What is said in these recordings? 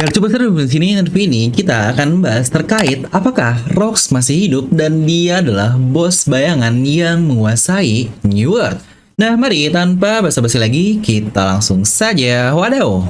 Biar coba seru di sini nanti ini kita akan membahas terkait apakah Rox masih hidup dan dia adalah bos bayangan yang menguasai New World. Nah, mari tanpa basa-basi lagi kita langsung saja. Wadaw.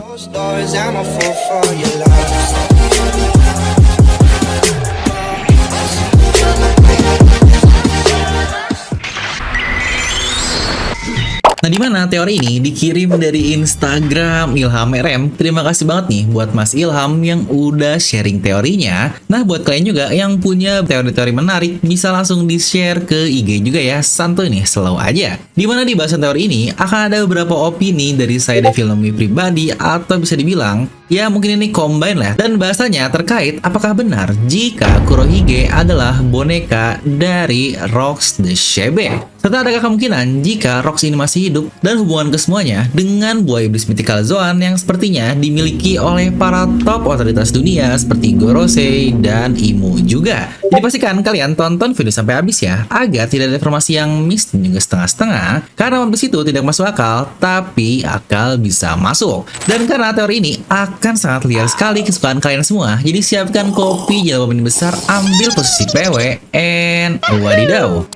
Nah, dimana teori ini dikirim dari Instagram Ilham RM. Terima kasih banget nih buat Mas Ilham yang udah sharing teorinya. Nah, buat kalian juga yang punya teori-teori menarik, bisa langsung di-share ke IG juga ya. Santuy nih, slow aja. Dimana di bahasan teori ini akan ada beberapa opini dari saya Filmi pribadi, atau bisa dibilang ya mungkin ini combine lah. Dan bahasanya terkait apakah benar jika Kurohige adalah boneka dari Rox the Shebek. Serta adakah kemungkinan jika Rox ini masih hidup dan hubungan kesemuanya dengan buah iblis mythical Zoan yang sepertinya dimiliki oleh para top otoritas dunia seperti Gorosei dan Imu juga. Jadi pastikan kalian tonton video sampai habis ya, agar tidak ada informasi yang miss dan juga setengah-setengah. Karena One Piece itu tidak masuk akal, tapi akal bisa masuk. Dan karena teori ini akan sangat liar sekali kesukaan kalian semua, jadi siapkan kopi, jawaban ini besar, ambil posisi PW, and wadidaw.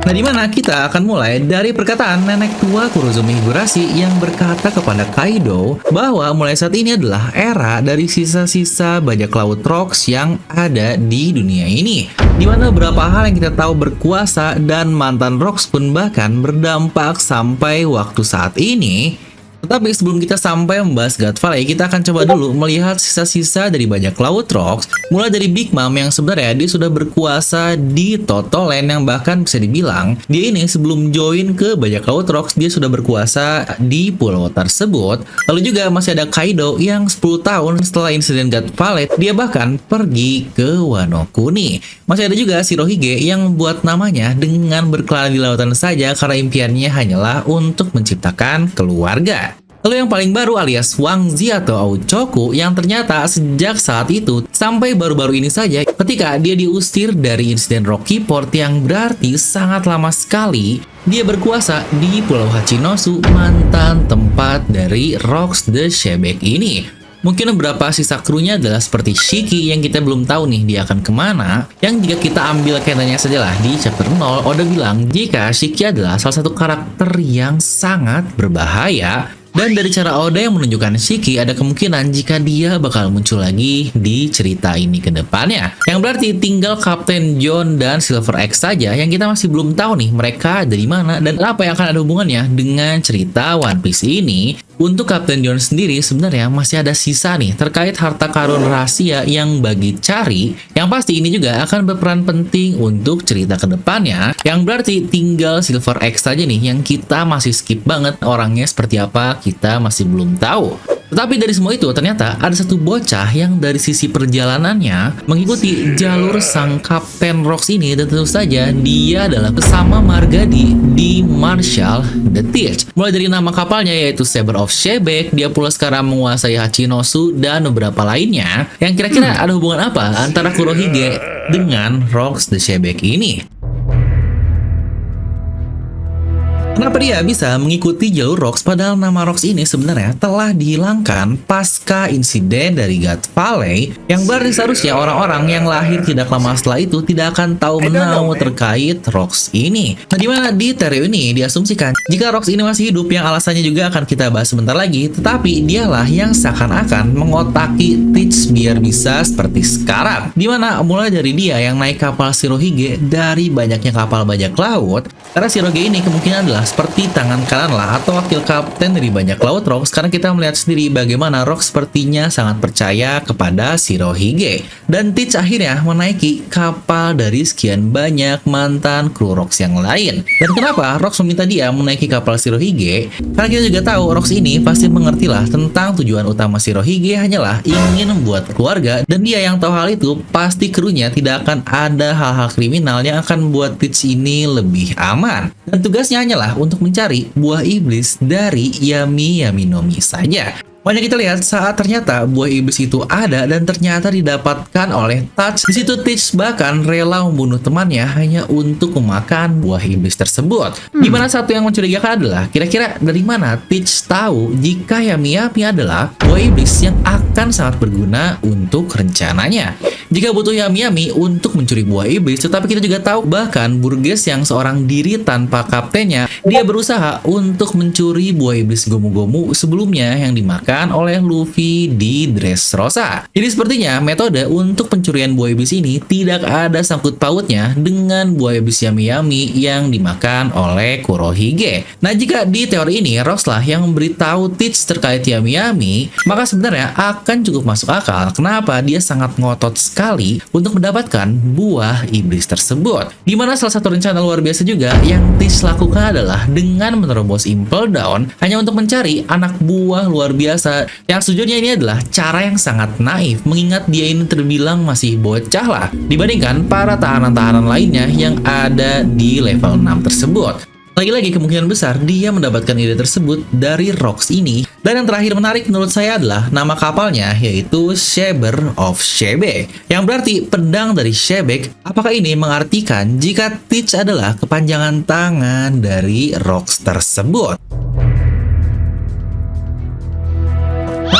Nah, dimana kita akan mulai dari perkataan nenek tua Kurozumi Higurashi yang berkata kepada Kaido bahwa mulai saat ini adalah era dari sisa-sisa bajak laut Rox yang ada di dunia ini. Dimana beberapa hal yang kita tahu berkuasa dan mantan Rox pun bahkan berdampak sampai waktu saat ini. Tetapi sebelum kita sampai membahas God Valley, kita akan coba dulu melihat sisa-sisa dari bajak laut Rox. Mulai dari Big Mom yang sebenarnya dia sudah berkuasa di Totoland, yang bahkan bisa dibilang dia ini sebelum join ke bajak laut Rox dia sudah berkuasa di pulau tersebut. Lalu juga masih ada Kaido yang 10 tahun setelah insiden God Valley dia bahkan pergi ke Wano Kuni. Masih ada juga Shirohige yang membuat namanya dengan berkelana di lautan saja karena impiannya hanyalah untuk menciptakan keluarga. Lalu yang paling baru alias Wang Zi atau Aochoku yang ternyata sejak saat itu sampai baru-baru ini saja ketika dia diusir dari insiden Rocky Port yang berarti sangat lama sekali dia berkuasa di Pulau Hachinosu, mantan tempat dari Rox the Shebek ini. Mungkin beberapa sisa krunya adalah seperti Shiki yang kita belum tahu nih dia akan kemana. Yang jika kita ambil kaitannya saja lah di chapter 0, Oda bilang jika Shiki adalah salah satu karakter yang sangat berbahaya. Dan dari cara Oda yang menunjukkan Shiki ada kemungkinan jika dia bakal muncul lagi di cerita ini ke depannya. Yang berarti tinggal Kapten John dan Silver X saja yang kita masih belum tahu nih mereka dari mana dan apa yang akan ada hubungannya dengan cerita One Piece ini. Untuk Kapten John sendiri sebenarnya masih ada sisa nih terkait harta karun rahasia yang bagi cari. Yang pasti ini juga akan berperan penting untuk cerita ke depannya. Yang berarti tinggal Silver X saja nih yang kita masih skip banget orangnya seperti apa kita masih belum tahu. Tetapi dari semua itu ternyata ada satu bocah yang dari sisi perjalanannya mengikuti jalur sang Kapten Rox ini dan tentu saja dia adalah bersama Margadi di Marshall the Teach. Mulai dari nama kapalnya yaitu Saber of Shebek, dia pula sekarang menguasai Hachinosu dan beberapa lainnya. Yang kira-kira ada hubungan apa antara Kurohige dengan Rox the Shebek ini? Kenapa dia bisa mengikuti jalur Rox padahal nama Rox ini sebenarnya telah dihilangkan pasca insiden dari God Valley, yang berarti seharusnya orang-orang yang lahir tidak lama setelah itu tidak akan tahu menau terkait Rox ini. Nah, dimana di teori ini diasumsikan jika Rox ini masih hidup, yang alasannya juga akan kita bahas sebentar lagi, tetapi dialah yang seakan-akan mengotaki Teach biar bisa seperti sekarang. Dimana mulai dari dia yang naik kapal Shirohige dari banyaknya kapal bajak laut, karena Shirohige ini kemungkinan adalah seperti tangan kanan lah atau wakil kapten dari banyak laut Rox. Karena kita melihat sendiri bagaimana Rox sepertinya sangat percaya kepada Shirohige. Dan Teach akhirnya menaiki kapal dari sekian banyak mantan kru Rox yang lain. Dan kenapa Rox meminta dia menaiki kapal Shirohige? Karena kita juga tahu Rox ini pasti mengertilah tentang tujuan utama Shirohige hanyalah ingin membuat keluarga, dan dia yang tahu hal itu pasti krunya tidak akan ada hal-hal kriminal yang akan membuat Teach ini lebih aman. Dan tugasnya hanyalah untuk mencari buah iblis dari Yami Yaminomi saja. Makanya kita lihat saat ternyata buah iblis itu ada dan ternyata didapatkan oleh Touch. Di situ Teach bahkan rela membunuh temannya hanya untuk memakan buah iblis tersebut. Dimana satu yang mencurigakan adalah kira-kira dari mana Teach tahu jika Yami-Yami adalah buah iblis yang akan sangat berguna untuk rencananya. Jika butuh Yami-Yami untuk mencuri buah iblis, tetapi kita juga tahu bahkan Burgess yang seorang diri tanpa kaptennya, dia berusaha untuk mencuri buah iblis Gomu-Gomu sebelumnya yang dimakan oleh Luffy di Dressrosa. Jadi sepertinya metode untuk pencurian buah iblis ini tidak ada sangkut pautnya dengan buah iblis Yami-Yami yang dimakan oleh Kurohige. Nah, jika di teori ini Rocks lah yang memberitahu Teach terkait Yami-Yami, maka sebenarnya akan cukup masuk akal kenapa dia sangat ngotot sekali untuk mendapatkan buah iblis tersebut. Dimana salah satu rencana luar biasa juga yang Teach lakukan adalah dengan menerobos Impel Down hanya untuk mencari anak buah luar biasa. Yang sejujurnya ini adalah cara yang sangat naif mengingat dia ini terbilang masih bocah lah dibandingkan para tahanan-tahanan lainnya yang ada di level 6 tersebut. Lagi-lagi kemungkinan besar dia mendapatkan ide tersebut dari Rocks ini. Dan yang terakhir menarik menurut saya adalah nama kapalnya yaitu Saber of Shebek, yang berarti pedang dari Shebek. Apakah ini mengartikan jika Teach adalah kepanjangan tangan dari Rocks tersebut?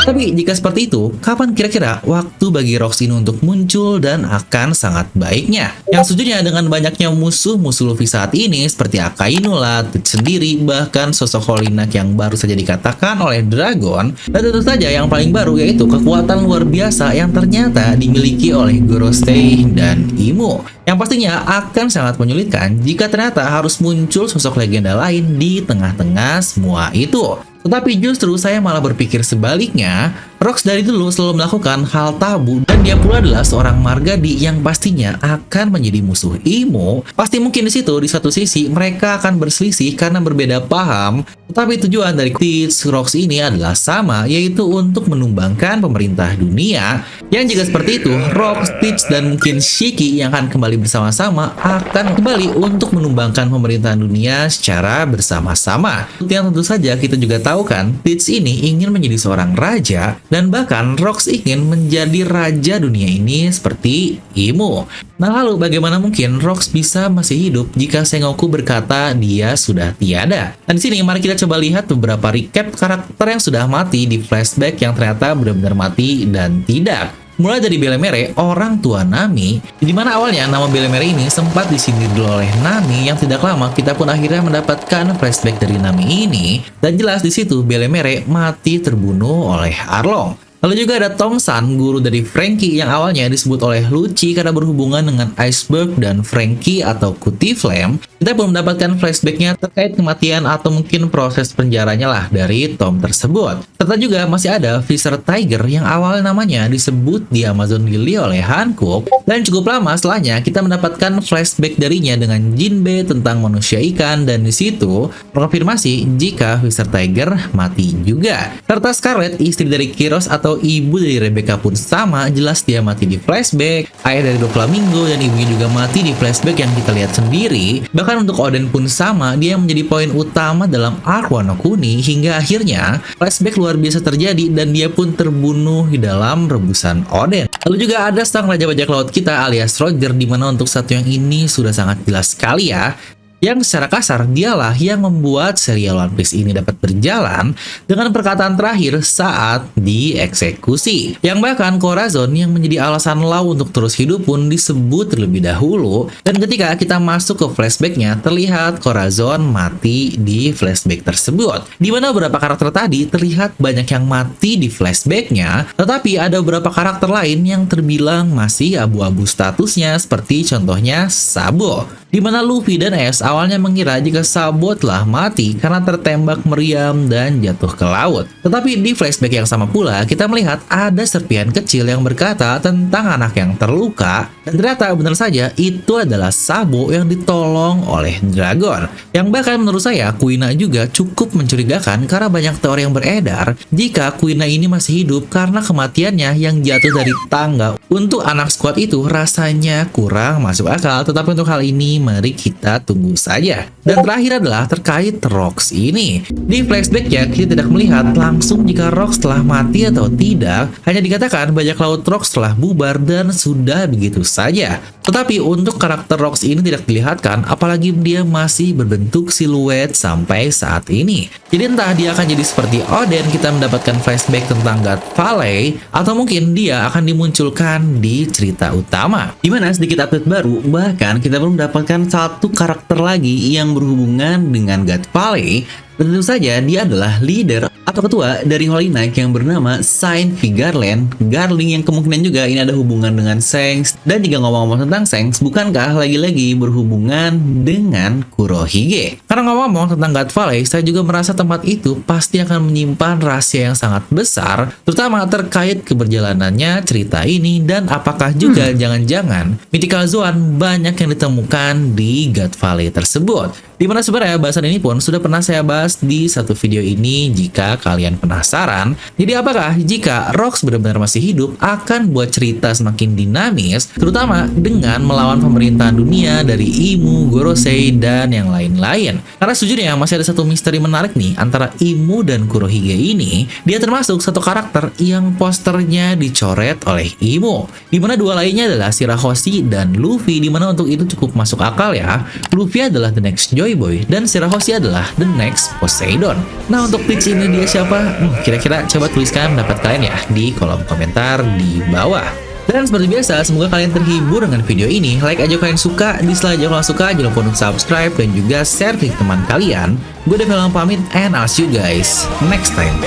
Tapi jika seperti itu, kapan kira-kira waktu bagi Rocks ini untuk muncul dan akan sangat baiknya? Yang sejujurnya dengan banyaknya musuh-musuh Luffy saat ini seperti Akainu lah, Teach sendiri, bahkan sosok Holinak yang baru saja dikatakan oleh Dragon, dan tentu saja yang paling baru yaitu kekuatan luar biasa yang ternyata dimiliki oleh Gorosei dan Imo. Yang pastinya akan sangat menyulitkan jika ternyata harus muncul sosok legenda lain di tengah-tengah semua itu. Tetapi justru saya malah berpikir sebaliknya, Rocks dari dulu selalu melakukan hal tabu dan dia pula adalah seorang Margadi yang pastinya akan menjadi musuh Imo. Pasti mungkin di situ di satu sisi mereka akan berselisih karena berbeda paham, tetapi tujuan dari Teach Rocks ini adalah sama, yaitu untuk menumbangkan pemerintah dunia. Yang jika seperti itu, Rocks, Teach dan mungkin Shiki yang akan kembali bersama-sama akan kembali untuk menumbangkan pemerintahan dunia secara bersama-sama. Yang tentu saja kita juga tahu kan, Teach ini ingin menjadi seorang raja dan bahkan Rocks ingin menjadi raja dunia ini seperti Imo. Nah, lalu bagaimana mungkin Rocks bisa masih hidup jika Sengoku berkata dia sudah tiada? Dan di sini mari kita coba lihat beberapa recap karakter yang sudah mati di flashback yang ternyata benar-benar mati dan tidak. Mulai dari Belemere, orang tua Nami, di mana awalnya nama Belemere ini sempat disindir dulu oleh Nami, yang tidak lama kita pun akhirnya mendapatkan flashback dari Nami ini, dan jelas di situ Belemere mati terbunuh oleh Arlong. Lalu juga ada Tongsan, guru dari Franky yang awalnya disebut oleh Lucci karena berhubungan dengan Iceberg dan Franky atau Kuti Flame. Kita pun mendapatkan flashbacknya terkait kematian atau mungkin proses penjaranya lah dari Tom tersebut. Serta juga masih ada Fisher Tiger yang awal namanya disebut di Amazon Lily oleh Hancock. Dan cukup lama setelahnya kita mendapatkan flashback darinya dengan Jinbe tentang manusia ikan, dan di situ mengkonfirmasi jika Fisher Tiger mati juga. Serta Scarlet, istri dari Kiros atau ibu dari Rebecca pun sama, jelas dia mati di flashback. Ayah dari Doflamingo dan ibunya juga mati di flashback yang kita lihat sendiri. Bahkan untuk Oden pun sama, dia menjadi poin utama dalam arc Wano Kuni hingga akhirnya flashback luar biasa terjadi dan dia pun terbunuh di dalam rebusan Oden. Lalu juga ada sang raja bajak laut kita alias Roger, dimana untuk satu yang ini sudah sangat jelas sekali ya, yang secara kasar dialah yang membuat serial One Piece ini dapat berjalan dengan perkataan terakhir saat dieksekusi. Yang bahkan Corazon yang menjadi alasan Law untuk terus hidup pun disebut terlebih dahulu, dan ketika kita masuk ke flashbacknya terlihat Corazon mati di flashback tersebut. Dimana beberapa karakter tadi terlihat banyak yang mati di flashbacknya, tetapi ada beberapa karakter lain yang terbilang masih abu-abu statusnya, seperti contohnya Sabo. Dimana Luffy dan Ace awalnya mengira jika Sabo telah mati karena tertembak meriam dan jatuh ke laut. Tetapi di flashback yang sama pula kita melihat ada serpihan kecil yang berkata tentang anak yang terluka, dan ternyata benar saja itu adalah Sabo yang ditolong oleh Dragon. Yang bahkan menurut saya Kuina juga cukup mencurigakan karena banyak teori yang beredar jika Kuina ini masih hidup karena kematiannya yang jatuh dari tangga. Untuk anak squad itu rasanya kurang masuk akal, tetapi untuk hal ini mari kita tunggu saja. Dan terakhir adalah terkait Rox ini. Di flashback-nya kita tidak melihat langsung jika Rox telah mati atau tidak, hanya dikatakan bajak laut Rox telah bubar dan sudah begitu saja. Tetapi untuk karakter Rox ini tidak dilihatkan, apalagi dia masih berbentuk siluet sampai saat ini. Jadi entah dia akan jadi seperti Oden, kita mendapatkan flashback tentang God Valley, atau mungkin dia akan dimunculkan di cerita utama. Dimana sedikit update baru, bahkan kita belum mendapatkan satu karakter lagi yang berhubungan dengan God Valley. Tentu saja dia adalah leader atau ketua dari Holy Knight yang bernama Saint Vigarland, Garling, yang kemungkinan juga ini ada hubungan dengan Shanks. Dan jika ngomong-ngomong tentang Shanks, bukankah lagi-lagi berhubungan dengan Kurohige? Karena ngomong-ngomong tentang God Valley, saya juga merasa tempat itu pasti akan menyimpan rahasia yang sangat besar, terutama terkait keberjalanannya cerita ini, dan apakah juga jangan-jangan Mythical Zoan banyak yang ditemukan di God Valley tersebut. Dimana sebenarnya bahasan ini pun sudah pernah saya bahas di satu video ini jika kalian penasaran. Jadi apakah jika Rox benar-benar masih hidup akan buat cerita semakin dinamis, terutama dengan melawan pemerintahan dunia dari Imu, Gorosei, dan yang lain-lain. Karena sejujurnya masih ada satu misteri menarik nih antara Imu dan Kurohige ini. Dia termasuk satu karakter yang posternya dicoret oleh Imu. Dimana dua lainnya adalah Shirahoshi dan Luffy, dimana untuk itu cukup masuk akal ya. Luffy adalah the next Joy Boy dan Shirahoshi adalah the next Poseidon. Nah, untuk pitch ini dia siapa? Kira-kira coba tuliskan pendapat kalian ya di kolom komentar di bawah. Dan seperti biasa, semoga kalian terhibur dengan video ini. Like aja kalian suka, dislike aja kalau suka, jangan lupa untuk subscribe dan juga share ke teman kalian. Gue Devil pamit, and I'll see you guys next time.